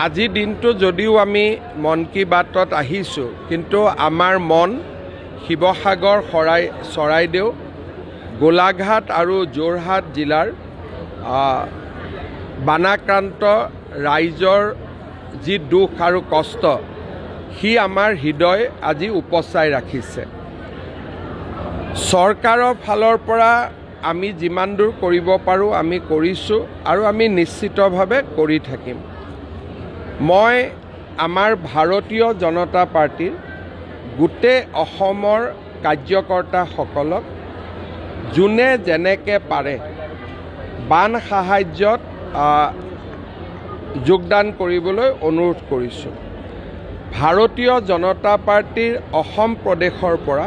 আজি দিনটো যদিও আমি মন কি বাতত আহিছোঁ, কিন্তু আমাৰ মন শিৱসাগৰ চৰাইদেউ গোলাঘাট আৰু যোৰহাট জিলাৰ বানাক্ৰান্ত ৰাইজৰ যি দুখ আৰু কষ্ট সি আমাৰ হৃদয় আজি উপচাই ৰাখিছে। চৰকাৰৰ ফালৰ পৰা আমি যিমান দূৰ কৰিব পাৰোঁ আমি কৰিছোঁ আৰু আমি নিশ্চিতভাৱে কৰি থাকিম। মই আমাৰ ভাৰতীয় জনতা পাৰ্টীৰ গোটেই অসমৰ কাৰ্যকৰ্তাসকলক যোনে যেনেকৈ পাৰে বান সাহায্যত যোগদান কৰিবলৈ অনুৰোধ কৰিছোঁ। ভাৰতীয় জনতা পাৰ্টীৰ অসম প্ৰদেশৰ পৰা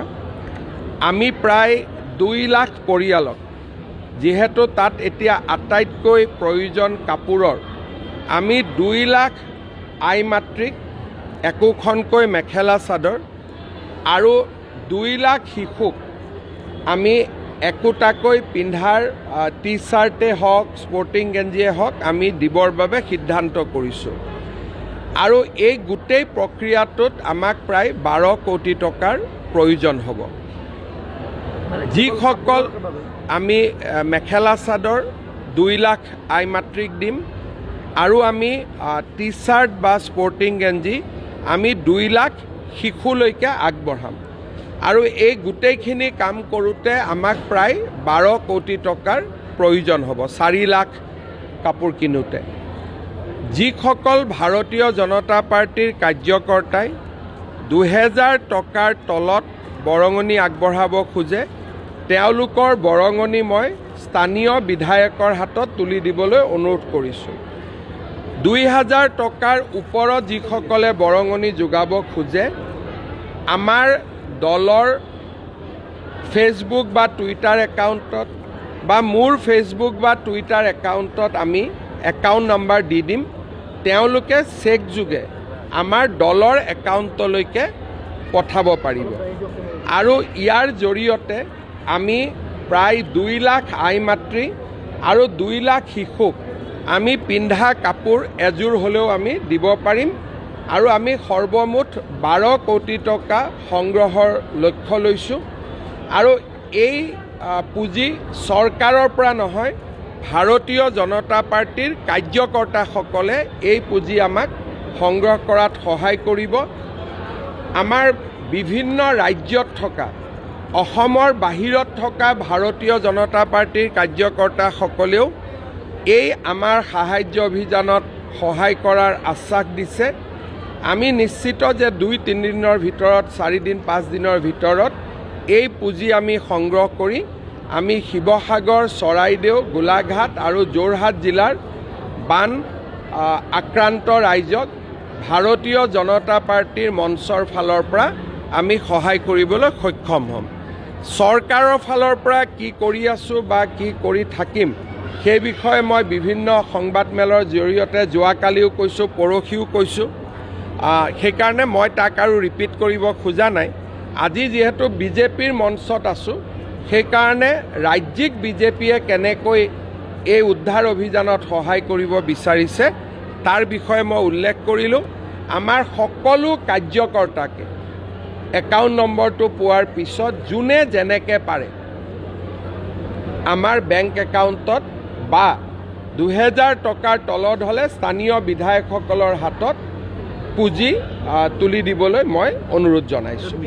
আমি প্ৰায় 2 লাখ পৰিয়ালক, যিহেতু তাত এতিয়া আটাইতকৈ প্ৰয়োজন কাপোৰৰ, আমি 2 লাখ আই মাতৃক একোখনকৈ মেখেলা চাদৰ আৰু 2 লাখ শিশুক আমি একোটাকৈ পিন্ধাৰ টি চাৰ্টে হওক স্পৰ্টিং গেঞ্জিয়ে হওক আমি দিবৰ বাবে সিদ্ধান্ত কৰিছোঁ। আৰু এই গোটেই প্ৰক্ৰিয়াটোত আমাক প্ৰায় 12 কোটি টকাৰ প্ৰয়োজন হ'ব। যিসকল আমি মেখেলা চাদৰ 2 লাখ আই মাতৃক দিম আৰু আমি টি চাৰ্ট বা স্পৰ্টিং গেঞ্জি আমি 2 লাখ শিশুলৈকে আগবঢ়াম। আৰু এই গোটেইখিনি কাম কৰোঁতে আমাক প্ৰায় 12 কোটি টকাৰ প্ৰয়োজন হ'ব, 4 লাখ কাপোৰ কিনোতে। যিসকল ভাৰতীয় জনতা পাৰ্টীৰ কাৰ্যকৰ্তাই 2000 টকাৰ তলত বৰঙণি আগবঢ়াব খোজে, তেওঁলোকৰ বৰঙণি মই স্থানীয় বিধায়কৰ হাতত তুলি দিবলৈ অনুৰোধ কৰিছোঁ। 2000 টকাৰ ওপৰত যিসকলে বৰঙণি যোগাব খোজে, আমাৰ দলৰ ফেচবুক বা টুইটাৰ একাউণ্টত বা মোৰ ফেচবুক বা টুইটাৰ একাউণ্টত আমি একাউণ্ট নম্বৰ দি দিম। তেওঁলোকে চেক যোগে আমাৰ দলৰ একাউণ্টলৈকে পঠাব পাৰিব আৰু ইয়াৰ জৰিয়তে আমি প্ৰায় 2 লাখ আই মাতৃ আৰু 2 লাখ শিশুক আমি পিন্ধা কাপোৰ এযোৰ হ'লেও আমি দিব পাৰিম। আৰু আমি সৰ্বমুঠ 12 কোটি টকা সংগ্ৰহৰ লক্ষ্য লৈছোঁ। আৰু এই পুঁজি চৰকাৰৰ পৰা নহয়, ভাৰতীয় জনতা পাৰ্টীৰ কাৰ্যকৰ্তাসকলে এই পুঁজি আমাক সংগ্ৰহ কৰাত সহায় কৰিব। আমাৰ বিভিন্ন ৰাজ্যত থকা, অসমৰ বাহিৰত থকা ভাৰতীয় জনতা পাৰ্টীৰ কাৰ্যকৰ্তাসকলেও এই আমাৰ সাহায্য অভিযানত সহায় কৰাৰ আশ্বাস দিছে। আমি নিশ্চিত যে 2-3 দিনৰ ভিতৰত, 4 দিন 5 দিনৰ ভিতৰত এই পুঁজি আমি সংগ্ৰহ কৰি আমি শিৱসাগৰ, চৰাইদেউ, গোলাঘাট আৰু যোৰহাট জিলাৰ বান আক্ৰান্ত ৰাইজক ভাৰতীয় জনতা পাৰ্টীৰ মঞ্চৰ ফালৰ পৰা আমি সহায় কৰিবলৈ সক্ষম হ'ম। চৰকাৰৰ ফালৰ পৰা কি কৰি আছোঁ বা কি কৰি থাকিম সেই বিষয়ে মই বিভিন্ন সংবাদমেলৰ জৰিয়তে যোৱাকালিও কৈছোঁ, পৰহিও কৈছোঁ। সেইকাৰণে মই তাক আৰু ৰিপিট কৰিব খোজা নাই। আজি যিহেতু বিজেপিৰ মঞ্চত আছোঁ, সেইকাৰণে ৰাজ্যিক বিজেপিয়ে কেনেকৈ এই উদ্ধাৰ অভিযানত সহায় কৰিব বিচাৰিছে তাৰ বিষয়ে মই উল্লেখ কৰিলোঁ। আমাৰ সকলো কাৰ্যকৰ্তাকে একাউণ্ট নম্বৰটো পোৱাৰ পিছত যোনে যেনেকৈ পাৰে আমাৰ বেংক একাউণ্টত বা 2000 টকাৰ তলত হ'লে স্থানীয় বিধায়কসকলৰ হাতত পুঁজি তুলি দিবলৈ মই অনুৰোধ জনাইছোঁ।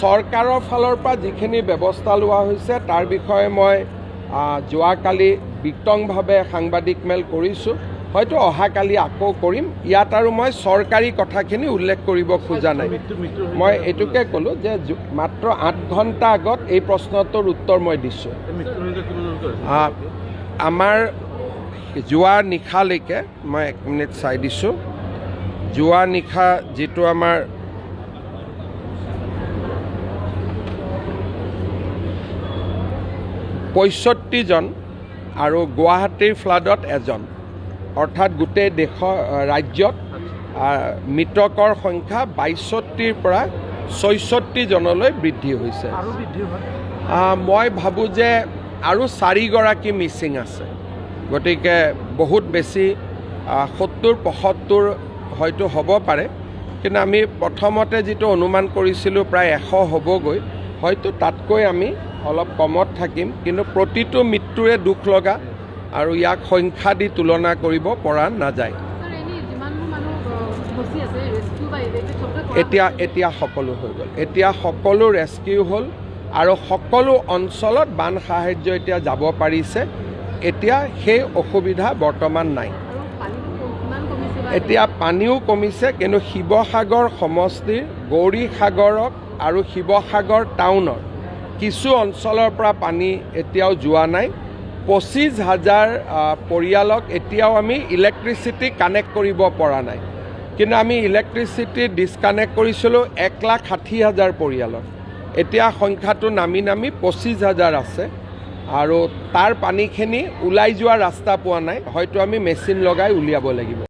চৰকাৰৰ ফালৰ পৰা যিখিনি ব্যৱস্থা লোৱা হৈছে তাৰ বিষয়ে মই যোৱাকালি বিতংভাৱে সাংবাদিক মেল কৰিছোঁ, হয়তো অহাকালি আকৌ কৰিম। ইয়াত আৰু মই চৰকাৰী কথাখিনি উল্লেখ কৰিব খোজা নাই। মই এইটোকে ক'লোঁ যে মাত্ৰ 8 ঘণ্টা আগত এই প্ৰশ্নটোৰ উত্তৰ মই দিছোঁ। আমাৰ যোৱা নিশালৈকে, মই 1 মিনিট চাই দিছোঁ, যোৱা নিশা যিটো আমাৰ জন আৰু গুৱাহাটীৰ ফ্লাডত 1, অৰ্থাৎ গোটেই ৰাজ্যত মৃতকৰ সংখ্যা 62ৰ পৰা 66 জনলৈ বৃদ্ধি হৈছে। মই ভাবোঁ যে আৰু 4 গৰাকী মিচিং আছে, গতিকে বহুত বেছি 70-75 হয়তো হ'ব পাৰে, কিন্তু আমি প্ৰথমতে যিটো অনুমান কৰিছিলোঁ প্ৰায় 100 হ'বগৈ, হয়তো তাতকৈ আমি অলপ কমত থাকিম। কিন্তু প্ৰতিটো মৃত্যুৰে দুখ লগা আৰু ইয়াক সংখ্যা দি তুলনা কৰিব পৰা নাযায়। এতিয়া সকলো হৈ গ'ল, এতিয়া সকলো ৰেস্কিউ হ'ল আৰু সকলো অঞ্চলত বান সাহাৰ্য এতিয়া যাব পাৰিছে। এতিয়া সেই অসুবিধা বৰ্তমান নাই। এতিয়া পানীও কমিছে, কিন্তু শিৱসাগৰ সমষ্টিৰ গৌৰীসাগৰক আৰু শিৱসাগৰ টাউনৰ কিছু অঞ্চলৰ পৰা পানী এতিয়াও যোৱা নাই। 25,000 পৰিয়ালক এতিয়াও আমি ইলেক্ট্ৰিচিটি কানেক্ট কৰিব পৰা নাই, কিন্তু আমি ইলেক্ট্ৰিচিটি ডিছকানেক্ট কৰিছিলোঁ 1,60,000 পৰিয়ালক। এতিয়া সংখ্যাটো নামি 25,000 আছে আৰু তাৰ পানীখিনি ওলাই যোৱা ৰাস্তা পোৱা নাই, হয়তো আমি মেচিন লগাই উলিয়াব লাগিব।